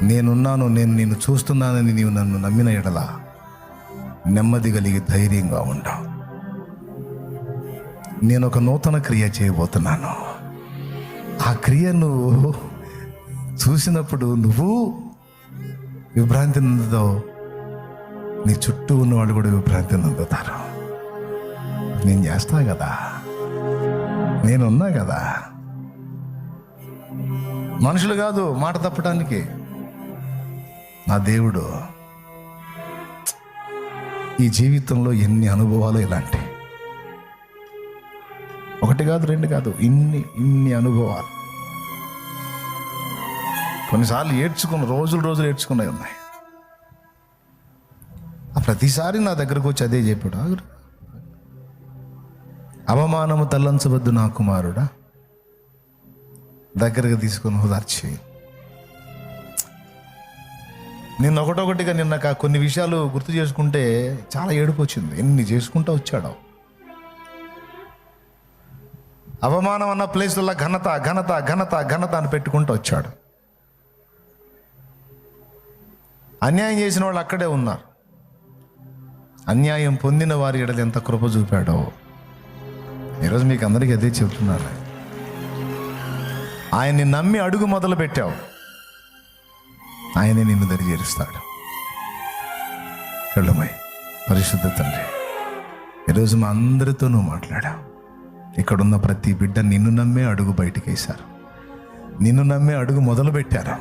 నేనున్నాను, నేను నిన్ను చూస్తున్నానని నీవు నన్ను నమ్మిన ఎడల నెమ్మది కలిగి ధైర్యంగా ఉంటావు. నేను ఒక నూతన క్రియ చేయబోతున్నాను. ఆ క్రియ నువ్వు చూసినప్పుడు నువ్వు విభ్రాంతి నందుతావు, నీ చుట్టూ ఉన్న వాళ్ళు కూడా విభ్రాంతి నందుతారు. నేను చేస్తా కదా, నేనున్నా కదా. మనుషులు కాదు మాట తప్పటానికి, నా దేవుడు. ఈ జీవితంలో ఎన్ని అనుభవాలు ఇలాంటి, ఒకటి కాదు రెండు కాదు, ఇన్ని అనుభవాలు. కొన్నిసార్లు రోజులు ఏడ్చుకున్నవి ఉన్నాయి. ఆ ప్రతిసారి నా దగ్గరకు వచ్చి అదే చెప్పాడు, అవమానము తల్లంచవద్దు నా కుమారుడా, దగ్గరకు తీసుకొని ఓదార్చి. నిన్న ఒకటొకటిగా కొన్ని విషయాలు గుర్తు చేసుకుంటే చాలా ఏడుపు వచ్చింది. ఎన్ని చేసుకుంటూ వచ్చాడో. అవమానం అన్న ప్లేస్లో ఘనత ఘనత ఘనత ఘనత అని పెట్టుకుంటూ వచ్చాడు. అన్యాయం చేసిన వాళ్ళు అక్కడే ఉన్నారు. అన్యాయం పొందిన వారి ఎడల ఎంత కృప చూపాడో. ఈరోజు మీకు అందరికీ అదే చెప్తున్నాను. ఆయన్ని నమ్మి అడుగు మొదలు పెట్టావు, ఆయనే నిన్ను దరి చేరుస్తాడు. కళ్ళమై పరిశుద్ధ తండ్రి, ఈరోజు మా అందరితో నువ్వు మాట్లాడావు. ఇక్కడున్న ప్రతి బిడ్డ నిన్ను నమ్మే అడుగు బయటికి వేశారు, నిన్ను నమ్మే అడుగు మొదలు పెట్టారు.